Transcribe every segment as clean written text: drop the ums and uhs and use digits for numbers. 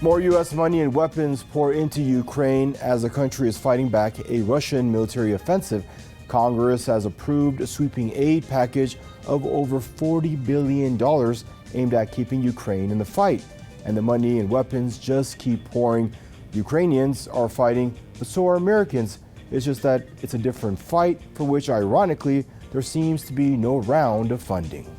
More U.S. money and weapons pour into Ukraine as the country is fighting back a Russian military offensive. Congress has approved a sweeping aid package of over $40 billion aimed at keeping Ukraine in the fight. And the money and weapons just keep pouring. Ukrainians are fighting, but so are Americans. It's just that it's a different fight for which, ironically, there seems to be no round of funding.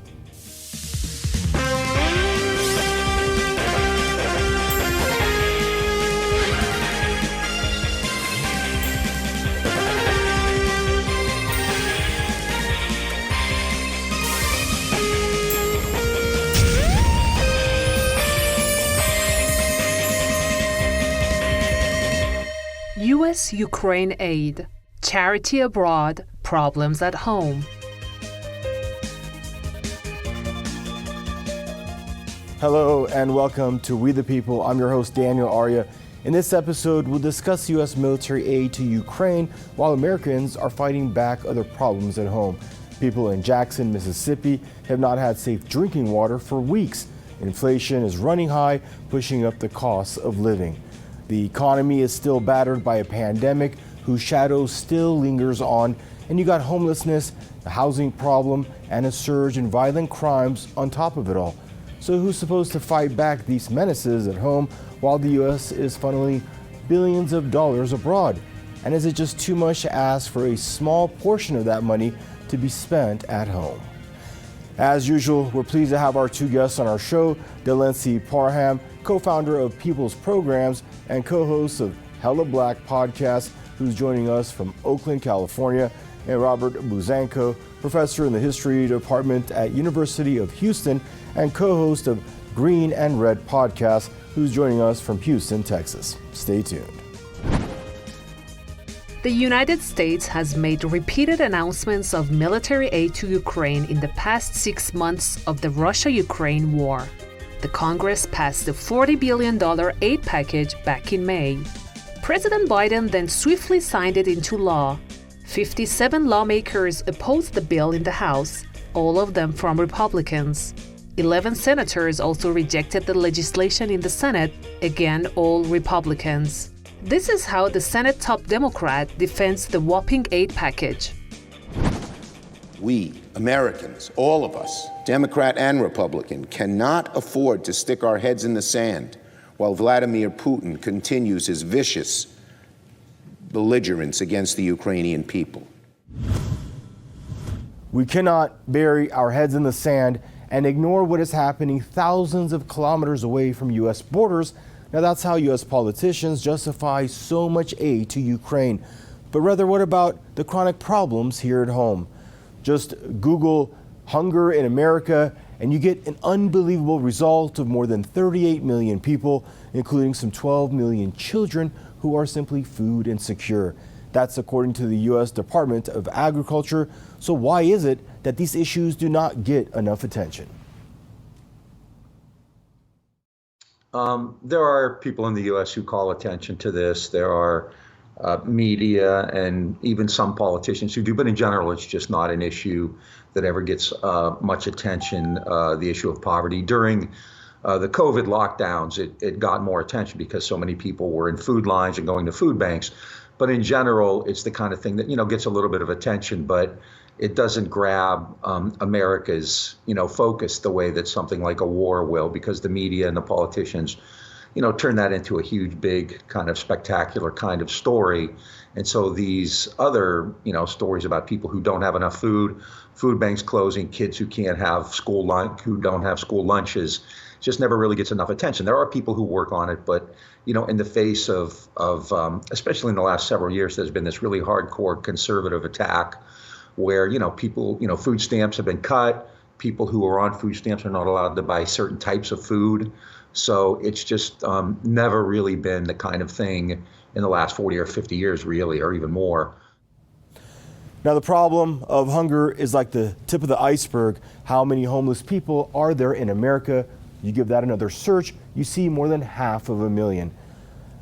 U.S.-Ukraine aid, charity abroad, problems at home. Hello and welcome to We the People. I'm your host, Daniel Arya. In this episode, we'll discuss U.S. military aid to Ukraine while Americans are fighting back other problems at home. People in Jackson, Mississippi have not had safe drinking water for weeks. Inflation is running high, pushing up the costs of living. The economy is still battered by a pandemic whose shadow still lingers on, and you got homelessness, a housing problem, and a surge in violent crimes on top of it all. So who's supposed to fight back these menaces at home while the U.S. is funneling billions of dollars abroad? And is it just too much to ask for a small portion of that money to be spent at home? As usual, we're pleased to have our two guests on our show, Delancey Parham, co-founder of People's Programs and co-host of Hella Black podcast, who's joining us from Oakland, California, and Robert Buzanko, professor in the history department at University of Houston and co-host of Green and Red podcast, who's joining us from Houston, Texas. Stay tuned. The United States has made repeated announcements of military aid to Ukraine in the past 6 months of the Russia-Ukraine war. The Congress passed the $40 billion aid package back in May. President Biden then swiftly signed it into law. 57 lawmakers opposed the bill in the House, all of them from Republicans. 11 senators also rejected the legislation in the Senate, again all Republicans. This is how the Senate top Democrat defends the whopping aid package. We, Americans, all of us, Democrat and Republican, cannot afford to stick our heads in the sand while Vladimir Putin continues his vicious belligerence against the Ukrainian people. We cannot bury our heads in the sand and ignore what is happening thousands of kilometers away from U.S. borders. Now, that's how U.S. politicians justify so much aid to Ukraine. But rather, what about the chronic problems here at home? Just Google hunger in America, and you get an unbelievable result of more than 38 million people, including some 12 million children who are simply food insecure. That's according to the U.S. Department of Agriculture. So why is it that these issues do not get enough attention? There are people in the U.S. who call attention to this. There are media and even some politicians who do, but in general, it's just not an issue that ever gets much attention, the issue of poverty. During the COVID lockdowns, it got more attention because so many people were in food lines and going to food banks. But in general, it's the kind of thing that, gets a little bit of attention, but it doesn't grab America's, focus the way that something like a war will, because the media and the politicians, turn that into a huge, big kind of spectacular kind of story. And so these other, stories about people who don't have enough food, food banks closing, kids who can't have school lunch, who don't have school lunches, just never really gets enough attention. There are people who work on it, but, in the face of especially in the last several years, there's been this really hardcore conservative attack where, people, food stamps have been cut. People who are on food stamps are not allowed to buy certain types of food. So it's just never really been the kind of thing in the last 40 or 50 years, really, or even more. Now, the problem of hunger is like the tip of the iceberg. How many homeless people are there in America? You give that another search, you see more than 500,000.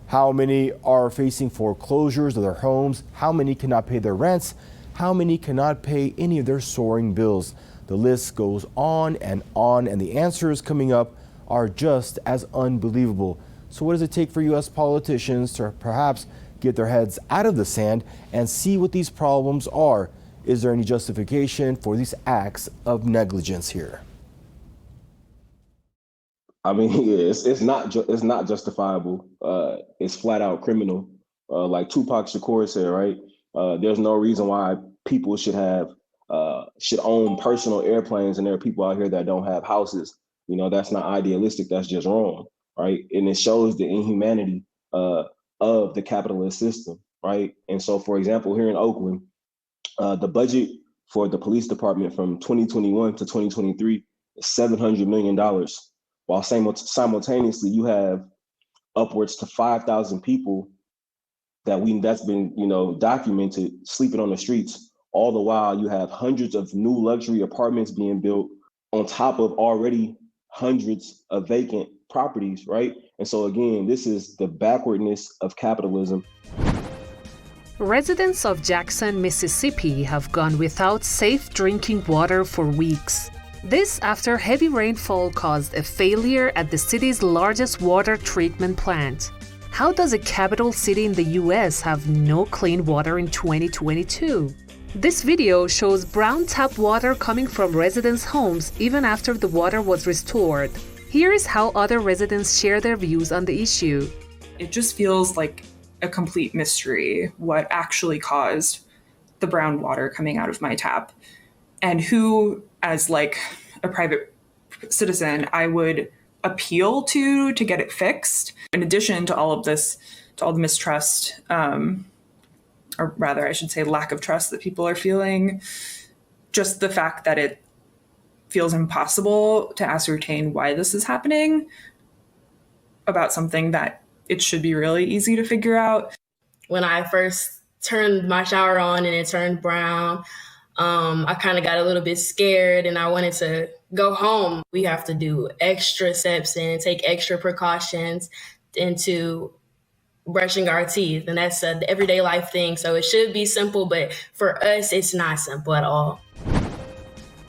How many are facing foreclosures of their homes? How many cannot pay their rents? How many cannot pay any of their soaring bills? The list goes on, and the answers coming up are just as unbelievable. So what does it take for U.S. politicians to perhaps get their heads out of the sand and see what these problems are? Is there any justification for these acts of negligence here? I mean, yeah, it's not justifiable. It's flat out criminal. Like Tupac Shakur said, right? There's no reason why people should own personal airplanes, and there are people out here that don't have houses. You know, that's not idealistic. That's just wrong, right? And it shows the inhumanity of the capitalist system, right? And so, for example, here in Oakland, the budget for the police department from 2021 to 2023 is $700 million, while simultaneously you have upwards to 5,000 people that's been, documented sleeping on the streets. All the while, you have hundreds of new luxury apartments being built on top of already hundreds of vacant properties, right? And so again, this is the backwardness of capitalism. Residents of Jackson, Mississippi have gone without safe drinking water for weeks. This after heavy rainfall caused a failure at the city's largest water treatment plant. How does a capital city in the U.S. have no clean water in 2022? This video shows brown tap water coming from residents' homes even after the water was restored. Here is how other residents share their views on the issue. It just feels like a complete mystery what actually caused the brown water coming out of my tap, and who, as like a private citizen, I would appeal to get it fixed. In addition to all of this, to all the mistrust, or rather I should say lack of trust that people are feeling, just the fact that it feels impossible to ascertain why this is happening about something that it should be really easy to figure out. When I first turned my shower on and it turned brown, I kind of got a little bit scared and I wanted to go home. We have to do extra steps and take extra precautions into brushing our teeth. And that's an everyday life thing. So it should be simple, but for us, it's not simple at all.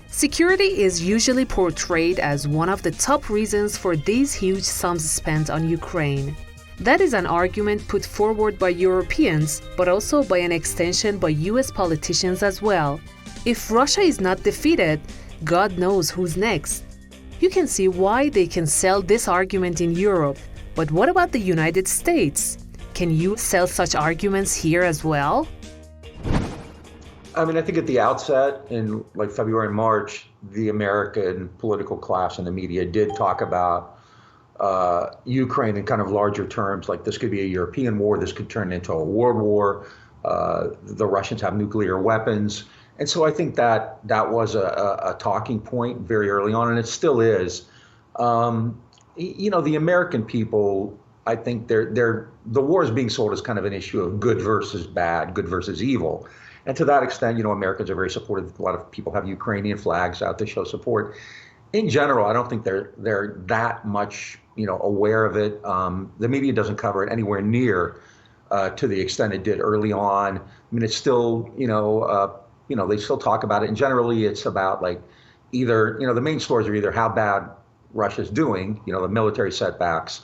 Security is usually portrayed as one of the top reasons for these huge sums spent on Ukraine. That is an argument put forward by Europeans, but also by an extension by US politicians as well. If Russia is not defeated, God knows who's next. You can see why they can sell this argument in Europe. But what about the United States? Can you sell such arguments here as well? I mean, I think at the outset in like February and March, the American political class and the media did talk about Ukraine in kind of larger terms, like this could be a European war, this could turn into a world war, the Russians have nuclear weapons. And so I think that was a talking point very early on, and it still is. The American people, I think the war is being sold as kind of an issue of good versus bad, good versus evil. And to that extent, Americans are very supportive. A lot of people have Ukrainian flags out to show support. In general, I don't think they're that much, aware of it. The media doesn't cover it anywhere near to the extent it did early on. I mean, it's still, they still talk about it. And generally, it's about like either, the main stories are either how bad Russia's doing, the military setbacks,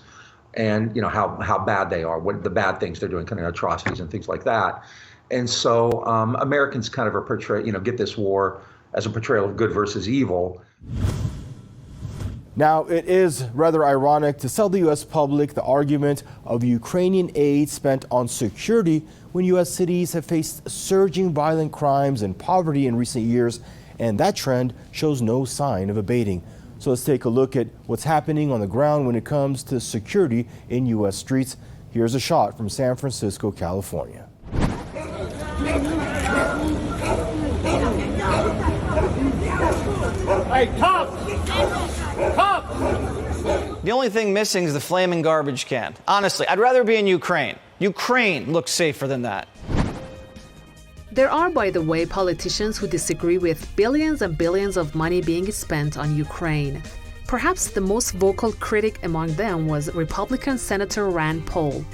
and, how bad they are, what the bad things they're doing, kind of atrocities and things like that. And so Americans kind of are get this war as a portrayal of good versus evil. Now, it is rather ironic to sell the U.S. public the argument of Ukrainian aid spent on security when U.S. cities have faced surging violent crimes and poverty in recent years, and that trend shows no sign of abating. So let's take a look at what's happening on the ground when it comes to security in U.S. streets. Here's a shot from San Francisco, California. Hey, cops! Cops! The only thing missing is the flaming garbage can. Honestly, I'd rather be in Ukraine. Ukraine looks safer than that. There are, by the way, politicians who disagree with billions and billions of money being spent on Ukraine. Perhaps the most vocal critic among them was Republican Senator Rand Paul.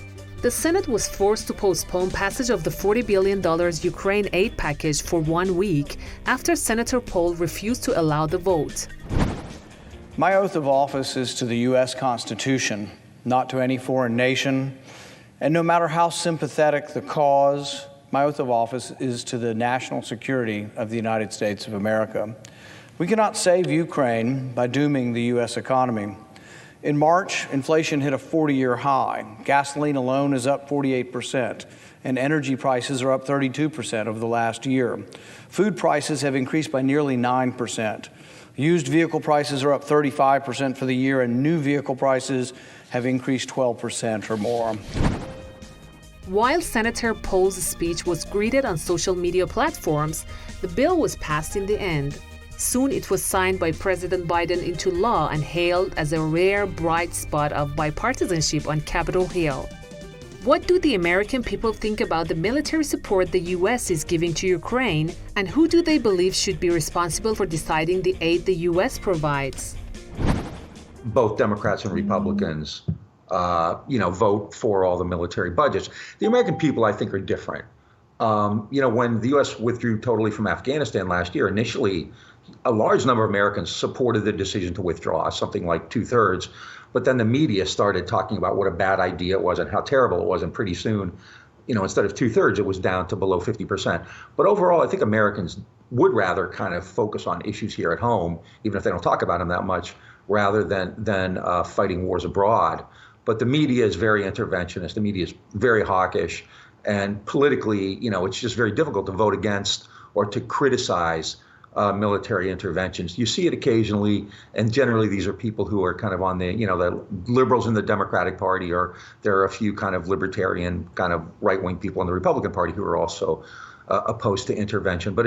The Senate was forced to postpone passage of the $40 billion Ukraine aid package for 1 week after Senator Paul refused to allow the vote. My oath of office is to the U.S. Constitution not to any foreign nation, and no matter how sympathetic the cause, my oath of office is to the national security of the United States of America. We cannot save Ukraine by dooming the U.S. economy. In March, inflation hit a 40-year high. Gasoline alone is up 48%, and energy prices are up 32% over the last year. Food prices have increased by nearly 9%. Used vehicle prices are up 35% for the year, and new vehicle prices have increased 12% or more. While Senator Paul's speech was greeted on social media platforms, the bill was passed in the end. Soon it was signed by President Biden into law and hailed as a rare bright spot of bipartisanship on Capitol Hill. What do the American people think about the military support the U.S. is giving to Ukraine, and who do they believe should be responsible for deciding the aid the U.S. provides? Both Democrats and Republicans, vote for all the military budgets. The American people, I think, are different. When the U.S. withdrew totally from Afghanistan last year, initially, a large number of Americans supported the decision to withdraw, something like 2/3. But then the media started talking about what a bad idea it was and how terrible it was. And pretty soon, instead of 2/3, it was down to below 50%. But overall, I think Americans would rather kind of focus on issues here at home, even if they don't talk about them that much, rather than fighting wars abroad. But the media is very interventionist. The media is very hawkish. And politically, it's just very difficult to vote against or to criticize military interventions. You see it occasionally, and generally these are people who are kind of on the liberals in the Democratic Party, or there are a few kind of libertarian, kind of right-wing people in the Republican Party who are also opposed to intervention. But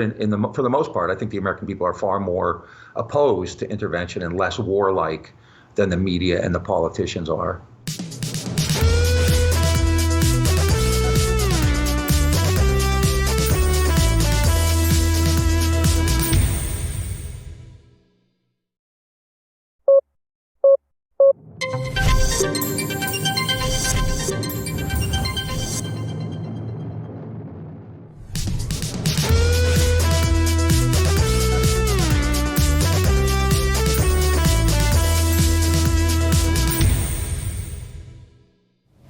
for the most part, I think the American people are far more opposed to intervention and less warlike than the media and the politicians are.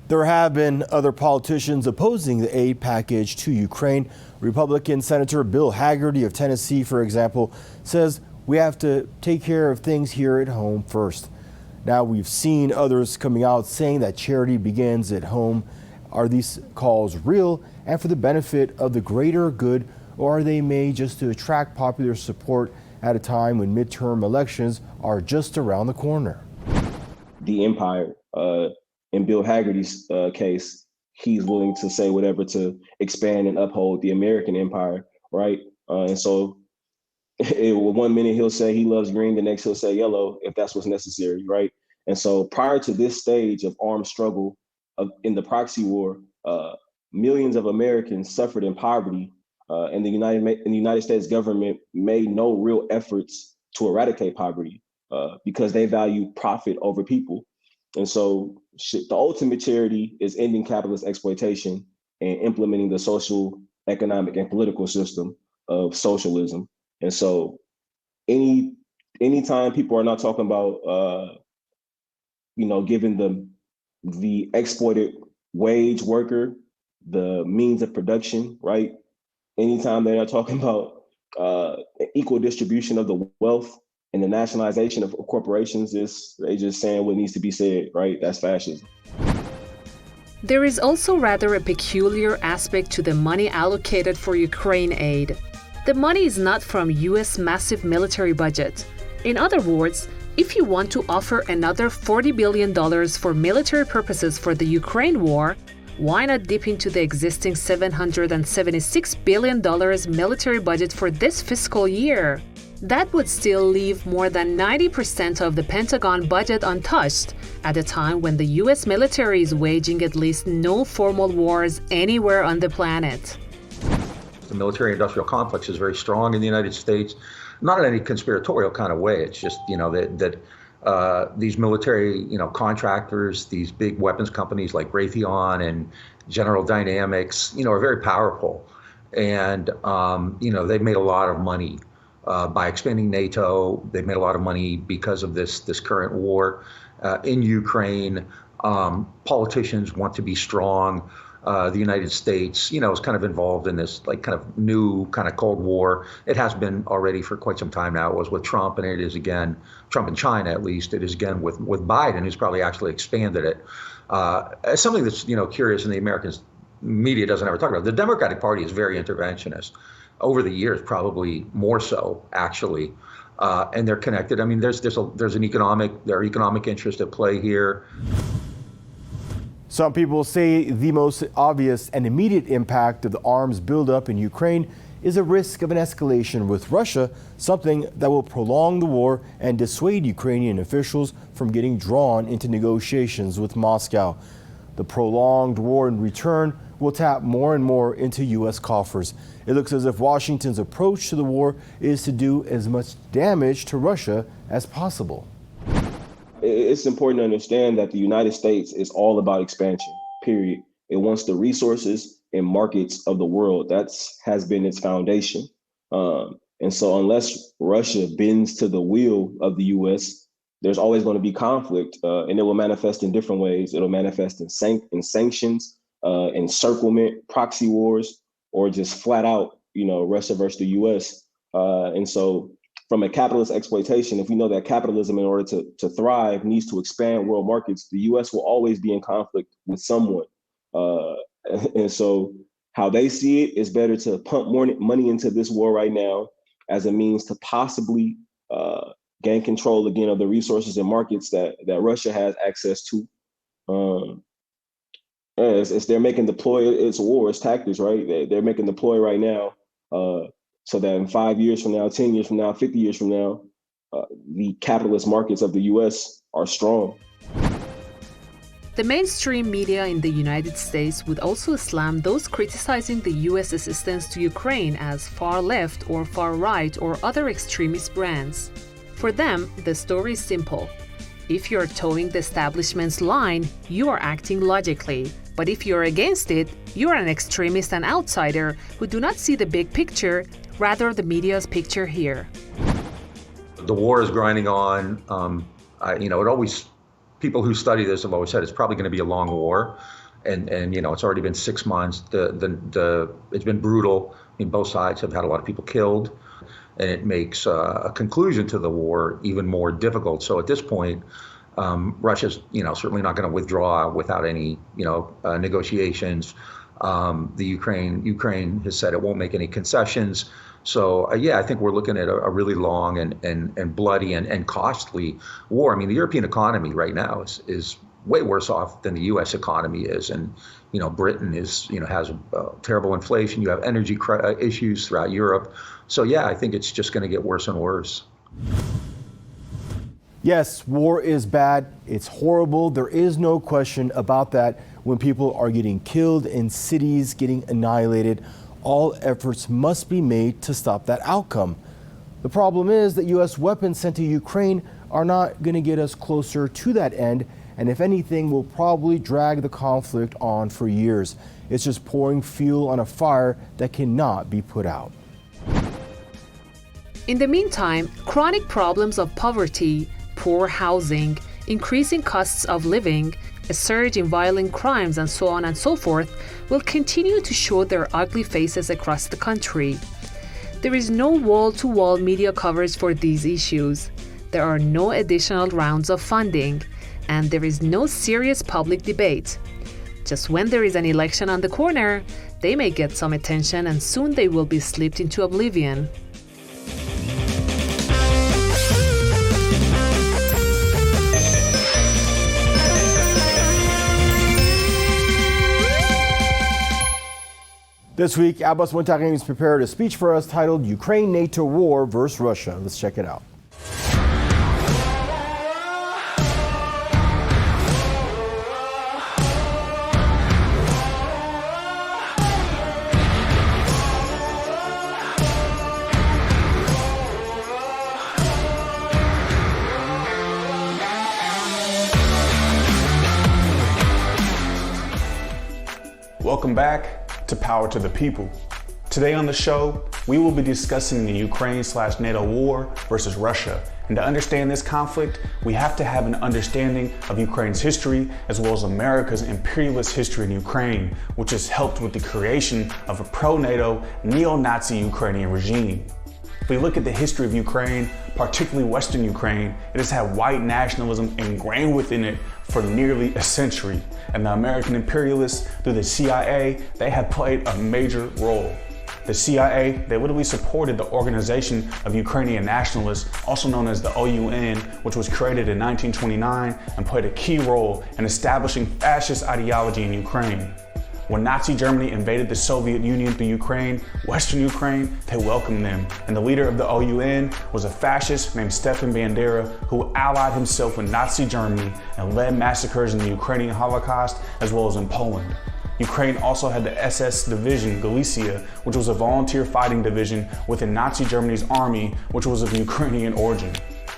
There have been other politicians opposing the aid package to Ukraine. Republican Senator Bill Hagerty of Tennessee, for example, says we have to take care of things here at home first. Now, we've seen others coming out saying that charity begins at home. Are these calls real and for the benefit of the greater good, or are they made just to attract popular support at a time when midterm elections are just around the corner? The empire, in Bill Hagerty's case, he's willing to say whatever to expand and uphold the American empire, right? And so one minute he'll say he loves green, the next he'll say yellow, if that's what's necessary, right? And so prior to this stage of armed struggle in the proxy war, millions of Americans suffered in poverty, and the United States government made no real efforts to eradicate poverty because they value profit over people. And so the ultimate charity is ending capitalist exploitation and implementing the social, economic, and political system of socialism. And so anytime people are not talking about, giving the exploited wage worker the means of production, right? Anytime they're not talking about equal distribution of the wealth and the nationalization of corporations, they just saying what needs to be said, right? That's fascism. There is also rather a peculiar aspect to the money allocated for Ukraine aid. The money is not from U.S. massive military budget. In other words, if you want to offer another $40 billion for military purposes for the Ukraine war, why not dip into the existing $776 billion military budget for this fiscal year? That would still leave more than 90% of the Pentagon budget untouched at a time when the U.S. military is waging at least no formal wars anywhere on the planet. The military-industrial complex is very strong in the United States, not in any conspiratorial kind of way. It's just, that these military, contractors, these big weapons companies like Raytheon and General Dynamics, are very powerful. And, they've made a lot of money by expanding NATO. They've made a lot of money because of this current war in Ukraine. Politicians want to be strong. The United States, is kind of involved in this like kind of new kind of Cold War. It has been already for quite some time now. It was with Trump, and it is again, Trump and China at least. It is again with Biden, who's probably actually expanded it. It's something that's, curious, and the American media doesn't ever talk about. The Democratic Party is very interventionist. Over the years, probably more so, actually. And they're connected. I mean, there are economic interests at play here. Some people say the most obvious and immediate impact of the arms buildup in Ukraine is a risk of an escalation with Russia, something that will prolong the war and dissuade Ukrainian officials from getting drawn into negotiations with Moscow. The prolonged war in return will tap more and more into U.S. coffers. It looks as if Washington's approach to the war is to do as much damage to Russia as possible. It's important to understand that the United States is all about expansion, period. It wants the resources and markets of the world. That has been its foundation. And so unless Russia bends to the will of the U.S., there's always going to be conflict, and it will manifest in different ways. It'll manifest in sanctions, encirclement, proxy wars, or just flat out, Russia versus the U.S. And so from a capitalist exploitation, if we know that capitalism, in order to thrive, needs to expand world markets, the U.S. will always be in conflict with someone. And so how they see it is better to pump more money into this war right now as a means to possibly gain control again of the resources and markets that Russia has access to. It's they're making deploy its war, its tactics, right? They're making deploy right now. So that in 5 years from now, 10 years from now, 50 years from now, the capitalist markets of the U.S. are strong. The mainstream media in the United States would also slam those criticizing the U.S. assistance to Ukraine as far left or far right or other extremist brands. For them, the story is simple. If you're towing the establishment's line, you are acting logically. But if you're against it, you're an extremist and outsider who do not see the big picture, rather the media's picture here. The war is grinding on. People who study this have always said it's probably going to be a long war, and it's already been 6 months. It's been brutal. I mean, both sides have had a lot of people killed, and it makes a conclusion to the war even more difficult. So at this point, Russia's certainly not going to withdraw without any negotiations. The Ukraine has said it won't make any concessions. So I think we're looking at a really long and bloody and costly war. I mean, the European economy right now is way worse off than the U.S. economy is, and Britain has terrible inflation. You have energy issues throughout Europe. So I think it's just going to get worse and worse. Yes, war is bad. It's horrible. There is no question about that. When people are getting killed and cities getting annihilated, all efforts must be made to stop that outcome. The problem is that U.S. weapons sent to Ukraine are not going to get us closer to that end, and if anything, will probably drag the conflict on for years. It's just pouring fuel on a fire that cannot be put out. In the meantime, chronic problems of poverty, poor housing, increasing costs of living, a surge in violent crimes, and so on and so forth, will continue to show their ugly faces across the country. There is no wall-to-wall media coverage for these issues. There are no additional rounds of funding, and there is no serious public debate. Just when there is an election on the corner, they may get some attention, and soon they will be slipped into oblivion. This week, Abbas Montagne's prepared a speech for us titled Ukraine-NATO War vs. Russia. Let's check it out. Welcome back to Power to the People. Today on the show, we will be discussing the Ukraine/NATO war versus Russia And to understand this conflict, we have to have an understanding of Ukraine's history as well as America's imperialist history in Ukraine, which has helped with the creation of a pro-NATO, neo-Nazi Ukrainian regime. If we look at the history of Ukraine, particularly Western Ukraine, it has had white nationalism ingrained within it for nearly a century. And the American imperialists, through the CIA, they have played a major role. The CIA, they literally supported the Organization of Ukrainian Nationalists, also known as the OUN, which was created in 1929 and played a key role in establishing fascist ideology in Ukraine. When Nazi Germany invaded the Soviet Union through Ukraine, Western Ukraine, they welcomed them. And the leader of the OUN was a fascist named Stefan Bandera, who allied himself with Nazi Germany and led massacres in the Ukrainian Holocaust as well as in Poland. Ukraine also had the SS Division Galicia, which was a volunteer fighting division within Nazi Germany's army, which was of Ukrainian origin.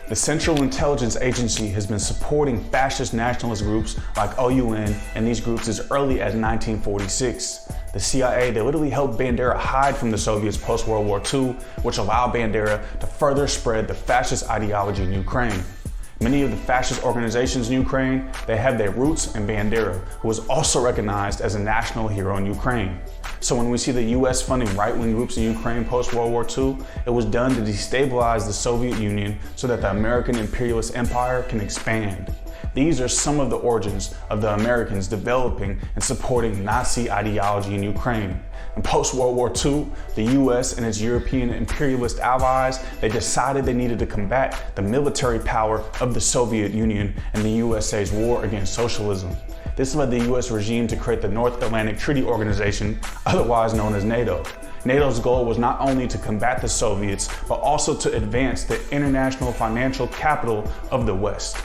The Central Intelligence Agency has been supporting fascist nationalist groups like OUN and these groups as early as 1946. The CIA, they literally helped Bandera hide from the Soviets post-World War II, which allowed Bandera to further spread the fascist ideology in Ukraine. Many of the fascist organizations in Ukraine, they have their roots in Bandera, who was also recognized as a national hero in Ukraine. So when we see the US funding right-wing groups in Ukraine post-World War II, it was done to destabilize the Soviet Union so that the American imperialist empire can expand. These are some of the origins of the Americans developing and supporting Nazi ideology in Ukraine. In post-World War II, the US and its European imperialist allies, they decided they needed to combat the military power of the Soviet Union and the USA's war against socialism. This led the US regime to create the North Atlantic Treaty Organization, otherwise known as NATO. NATO's goal was not only to combat the Soviets, but also to advance the international financial capital of the West.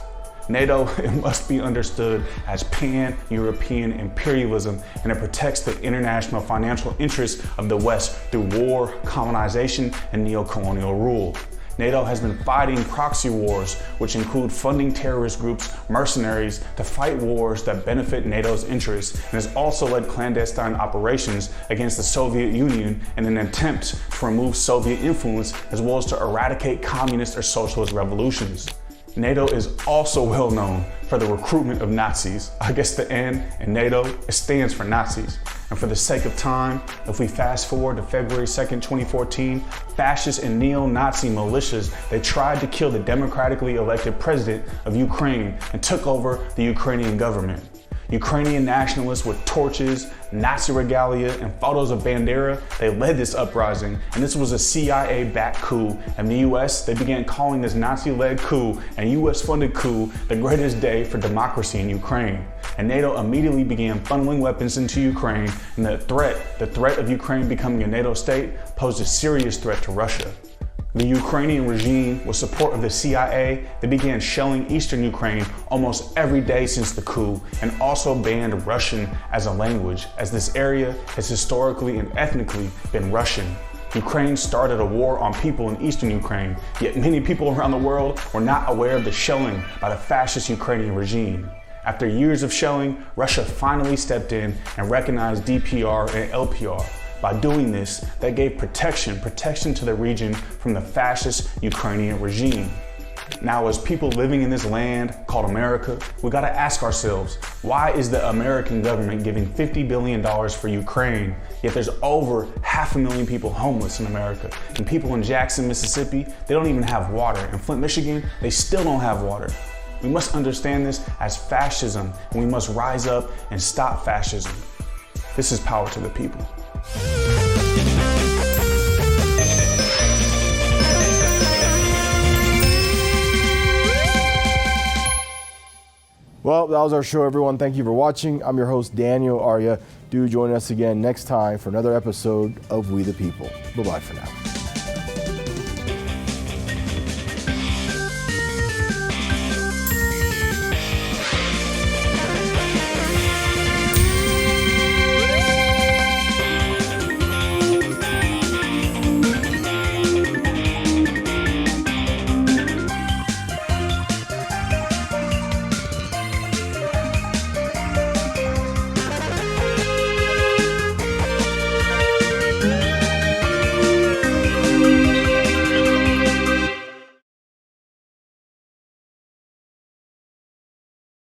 NATO, it must be understood as pan-European imperialism, and it protects the international financial interests of the West through war, colonization, and neo-colonial rule. NATO has been fighting proxy wars, which include funding terrorist groups, mercenaries, to fight wars that benefit NATO's interests, and has also led clandestine operations against the Soviet Union in an attempt to remove Soviet influence, as well as to eradicate communist or socialist revolutions. NATO is also well known for the recruitment of Nazis. I guess the N in NATO, it stands for Nazis. And for the sake of time, if we fast forward to February 2nd, 2014, fascist and neo-Nazi militias, they tried to kill the democratically elected president of Ukraine and took over the Ukrainian government. Ukrainian nationalists with torches, Nazi regalia, and photos of Bandera, they led this uprising, and this was a CIA-backed coup, and the US, they began calling this Nazi-led coup and US-funded coup the greatest day for democracy in Ukraine. And NATO immediately began funneling weapons into Ukraine, and the threat of Ukraine becoming a NATO state posed a serious threat to Russia. The Ukrainian regime, with support of the CIA, they began shelling eastern Ukraine almost every day since the coup, and also banned Russian as a language, as this area has historically and ethnically been Russian. Ukraine started a war on people in eastern Ukraine, yet many people around the world were not aware of the shelling by the fascist Ukrainian regime. After years of shelling, Russia finally stepped in and recognized DPR and LPR. By doing this, they gave protection to the region from the fascist Ukrainian regime. Now, as people living in this land called America, we gotta ask ourselves, why is the American government giving $50 billion for Ukraine, yet there's over 500,000 people homeless in America? And people in Jackson, Mississippi, they don't even have water. In Flint, Michigan, they still don't have water. We must understand this as fascism, and we must rise up and stop fascism. This is Power to the People. Well, that was our show, everyone. Thank you for watching. I'm your host, Daniel Arya. Do join us again next time for another episode of We the People. Bye-bye for now.